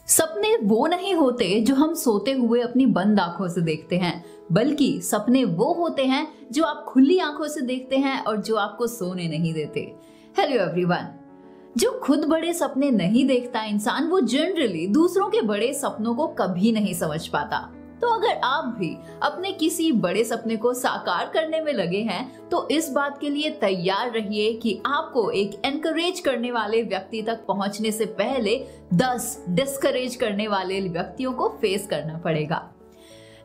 सपने वो नहीं होते जो हम सोते हुए अपनी बंद आंखों से देखते हैं, बल्कि सपने वो होते हैं जो आप खुली आंखों से देखते हैं और जो आपको सोने नहीं देते। Hello everyone. जो खुद बड़े सपने नहीं देखता इंसान, वो जनरली दूसरों के बड़े सपनों को कभी नहीं समझ पाता। तो अगर आप भी अपने किसी बड़े सपने को साकार करने में लगे हैं, तो इस बात के लिए तैयार रहिए कि आपको एक एनकरेज करने वाले व्यक्ति तक पहुंचने से पहले 10 डिस्करेज करने वाले व्यक्तियों को फेस करना पड़ेगा।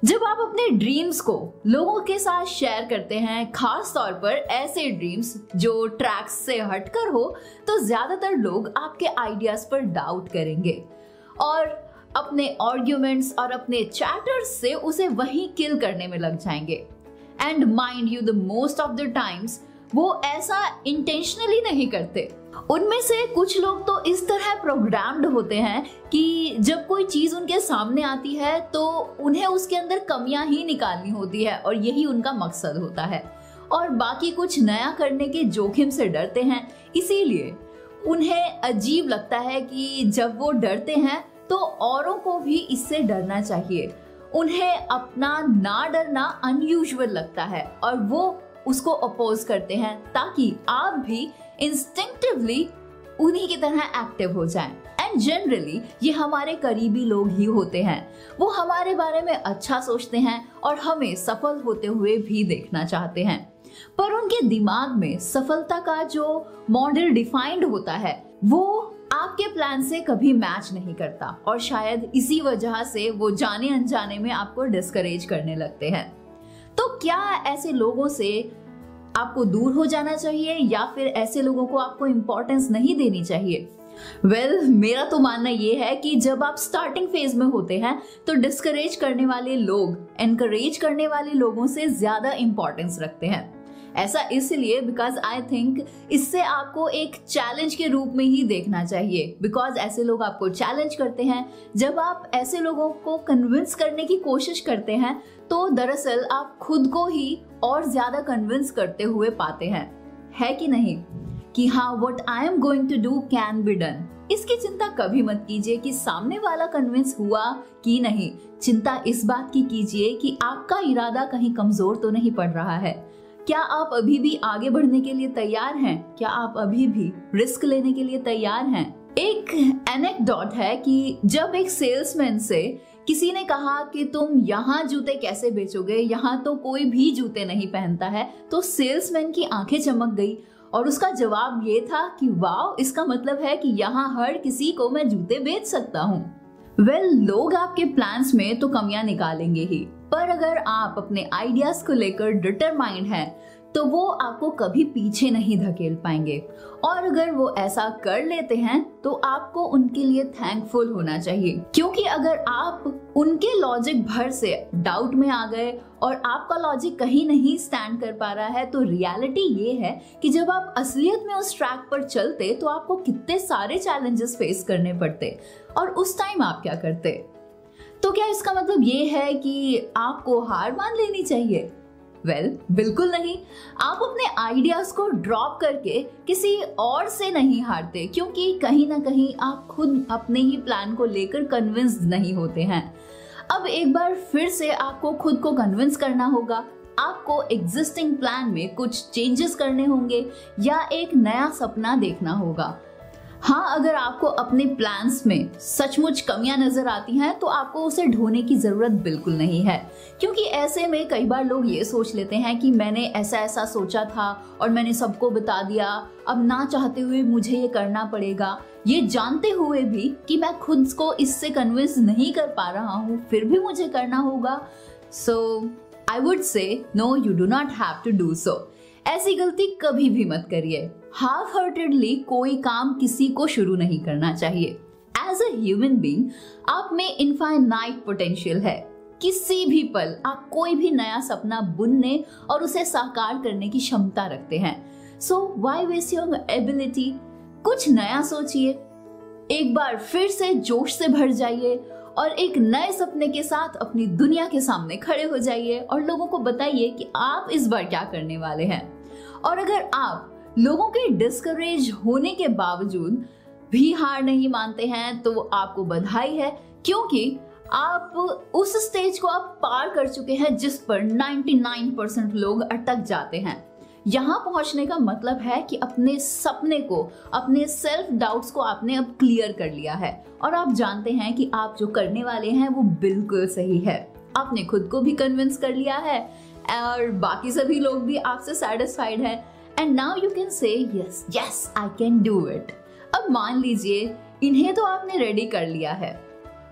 जब आप अपने ड्रीम्स को लोगों के साथ शेयर करते हैं, खास तौर पर ऐसे ड्रीम्स जो ट्रैक्स से हटकर हो, तो ज्यादातर लोग आपके आइडियाज पर डाउट करेंगे और अपने आर्ग्यूमेंट्स और अपने चैटर्स से उसे वहीं किल करने में लग जाएंगे। And mind you, the most of the times वो ऐसा इंटेंशनली नहीं करते। उनमें से कुछ लोग तो इस तरह प्रोग्राम्ड होते हैं कि जब कोई चीज उनके सामने आती है तो उन्हें उसके अंदर कमियां ही निकालनी होती है और यही उनका मकसद होता है, और बाकी कुछ नया करने के जोखिम से डरते हैं। इसीलिए उन्हें अजीब लगता है कि जब वो डरते हैं तो औरों को भी इससे डरना चाहिए। उन्हें अपना ना डरना अनयूजुअल लगता है और वो उसको अपोज करते हैं ताकि आप भी इंस्टिंक्टिवली उन्हीं की तरह एक्टिव हो जाएं। एंड जनरली ये हमारे करीबी लोग ही होते हैं। वो हमारे बारे में अच्छा सोचते हैं और हमें सफल होते हुए भी देखना चाहते हैं, पर उनके दिमाग में सफलता का जो मॉडल डिफाइंड होता है वो आपके प्लान से कभी मैच नहीं करता, और शायद इसी वजह से वो जाने अनजाने में आपको डिस्करेज करने लगते हैं। तो क्या ऐसे लोगों से आपको दूर हो जाना चाहिए या फिर ऐसे लोगों को आपको इंपॉर्टेंस नहीं देनी चाहिए? मेरा तो मानना ये है कि जब आप स्टार्टिंग फेज में होते हैं तो डिस्करेज करने वाले लोग एनकरेज करने वाले लोगों से ज्यादा इंपॉर्टेंस रखते हैं। ऐसा इसलिए बिकॉज आई थिंक इससे आपको एक चैलेंज के रूप में ही देखना चाहिए, बिकॉज ऐसे लोग आपको चैलेंज करते हैं। जब आप ऐसे लोगों को कन्विंस करने की कोशिश करते हैं तो दरअसल आप खुद को ही और ज्यादा कन्विंस करते हुए पाते हैं, है कि नहीं? कि हाँ, what I am going to do can be done. इसकी चिंता कभी मत कीजिए कि सामने वाला कन्विंस हुआ कि नहीं। चिंता इस बात की कीजिए कि आपका इरादा कहीं कमजोर तो नहीं पड़ रहा है। क्या आप अभी भी आगे बढ़ने के लिए तैयार हैं? क्या आप अभी भी रिस्क लेने के लिए तैयार हैं? एक एनेक्डोट है कि जब एक सेल्समैन से किसी ने कहा कि तुम यहाँ जूते कैसे बेचोगे, यहाँ तो कोई भी जूते नहीं पहनता है, तो सेल्समैन की आंखें चमक गई और उसका जवाब ये था कि वाह, इसका मतलब है कि यहाँ हर किसी को मैं जूते बेच सकता हूँ। लोग आपके प्लान्स में तो कमियां निकालेंगे ही, पर अगर आप अपने आइडियाज को लेकर डिटरमाइंड हैं तो वो आपको कभी पीछे नहीं धकेल पाएंगे। और अगर वो ऐसा कर लेते हैं तो आपको उनके लिए थैंकफुल होना चाहिए, क्योंकि अगर आप उनके लॉजिक भर से डाउट में आ गए और आपका लॉजिक कहीं नहीं स्टैंड कर पा रहा है, तो रियलिटी ये है कि जब आप असलियत में उस ट्रैक पर चलते तो आपको कितने सारे चैलेंजेस फेस करने पड़ते, और उस टाइम आप क्या करते? तो क्या इसका मतलब ये है कि आपको हार मान लेनी चाहिए? बिल्कुल नहीं। आप अपने आइडियाज को ड्रॉप करके किसी और से नहीं हारते, क्योंकि कहीं ना कहीं आप खुद अपने ही प्लान को लेकर कन्विंस्ड नहीं होते हैं। अब एक बार फिर से आपको खुद को कन्विंस करना होगा। आपको एग्जिस्टिंग प्लान में कुछ चेंजेस करने होंगे या एक नया सपना देखना होगा। हाँ, अगर आपको अपने प्लान्स में सचमुच कमियां नजर आती हैं तो आपको उसे ढोने की जरूरत बिल्कुल नहीं है, क्योंकि ऐसे में कई बार लोग ये सोच लेते हैं कि मैंने ऐसा ऐसा सोचा था और मैंने सबको बता दिया, अब ना चाहते हुए मुझे ये करना पड़ेगा, ये जानते हुए भी कि मैं खुद को इससे कन्विंस नहीं कर पा रहा हूँ, फिर भी मुझे करना होगा। So I would say no, you do not have to do so. ऐसी गलती कभी भी मत करिए। हाफ हार्टेडली कोई काम किसी को शुरू नहीं करना चाहिए। एज अ ह्यूमन बीइंग आप में इनफाइनाइट पोटेंशियल है। किसी भी पल आप कोई भी नया सपना बुनने और उसे साकार करने की क्षमता रखते हैं। So why waste your ability? कुछ नया सोचिए, एक बार फिर से जोश से भर जाइए और एक नए सपने के साथ अपनी दुनिया के सामने खड़े हो जाइए और लोगों को बताइए कि आप इस बार क्या करने वाले हैं। और अगर आप लोगों के डिस्करेज होने के बावजूद भी हार नहीं मानते हैं तो आपको बधाई है, क्योंकि आप उस स्टेज को आप पार कर चुके हैं जिस पर 99% लोग अटक जाते हैं। यहाँ पहुंचने का मतलब है कि अपने सपने को, अपने सेल्फ डाउट्स को आपने अब क्लियर कर लिया है और आप जानते हैं कि आप जो करने वाले हैं वो बिल्कुल सही है। आपने खुद को भी कन्विंस कर लिया है और बाकी सभी लोग भी आपसे सेटिस्फाइड है। And now you can say yes yes I can do it. अब मान लीजिए इन्हें तो आपने रेडी कर लिया है,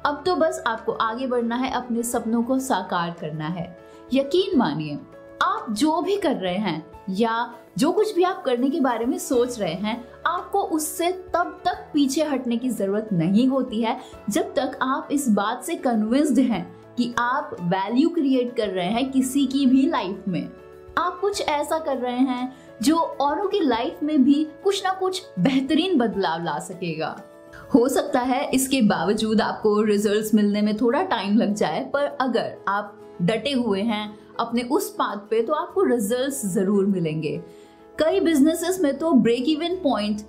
अब तो बस आपको आगे बढ़ना है, अपने सपनों को साकार करना है। यकीन मानिए, आप जो भी कर रहे हैं या जो कुछ भी आप करने के बारे में सोच रहे हैं, आपको उससे तब तक पीछे हटने की जरूरत नहीं होती है जब तक आप इस बात से कन्विंस्ड हैं कि आप वैल्यू क्रिएट कर रहे हैं किसी की भी लाइफ में। आप कुछ ऐसा कर रहे हैं जो औरों की लाइफ में भी कुछ ना कुछ बेहतरीन बदलाव ला सकेगा। हो सकता है इसके बावजूद आपको रिजल्ट्स मिलने में थोड़ा टाइम लग जाए, पर अगर आप डटे हुए हैं अपने उस पाथ पे तो आपको रिजल्ट्स जरूर मिलेंगे। कई बिजनेसेस में तो ब्रेक इवन पॉइंट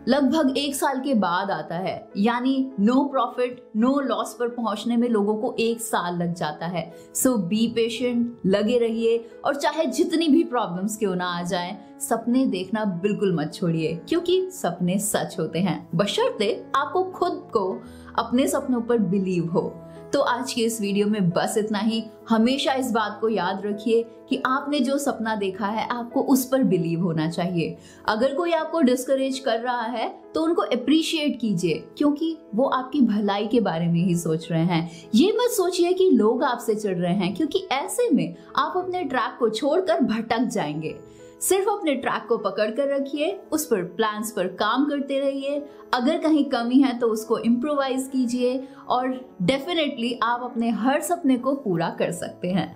लगभग 1 साल के बाद आता है, यानी नो प्रॉफिट नो लॉस पर पहुंचने में लोगों को 1 साल लग जाता है। सो बी पेशेंट, लगे रहिए और चाहे जितनी भी प्रॉब्लम्स क्यों ना आ जाए, सपने देखना बिल्कुल मत छोड़िए, क्योंकि सपने सच होते हैं, बशर्ते आपको खुद को अपने सपनों पर बिलीव हो। तो आज की इस वीडियो में बस इतना ही। हमेशा इस बात को याद रखिए कि आपने जो सपना देखा है आपको उस पर बिलीव होना चाहिए। अगर कोई आपको डिस्करेज कर रहा है तो उनको अप्रिशिएट कीजिए, क्योंकि वो आपकी भलाई के बारे में ही सोच रहे हैं। ये मत सोचिए कि लोग आपसे चिढ़ रहे हैं, क्योंकि ऐसे में आप अपने ट्रैक को छोड़कर भटक जाएंगे। सिर्फ अपने ट्रैक को पकड़ कर रखिए, उस पर प्लान्स पर काम करते रहिए। अगर कहीं कमी है तो उसको इम्प्रोवाइज कीजिए और डेफिनेटली आप अपने हर सपने को पूरा कर सकते हैं।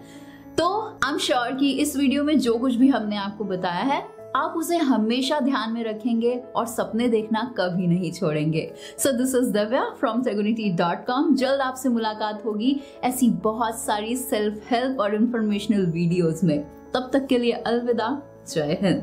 तो आई एम श्योर कि इस वीडियो में जो कुछ भी हमने आपको बताया है आप उसे हमेशा ध्यान में रखेंगे और सपने देखना कभी नहीं छोड़ेंगे। So this is Divya from tegunity.com। जल्द आपसे मुलाकात होगी ऐसी बहुत सारी सेल्फ हेल्प और इंफॉर्मेशनल वीडियोस में। तब तक के लिए अलविदा, जय हिंद।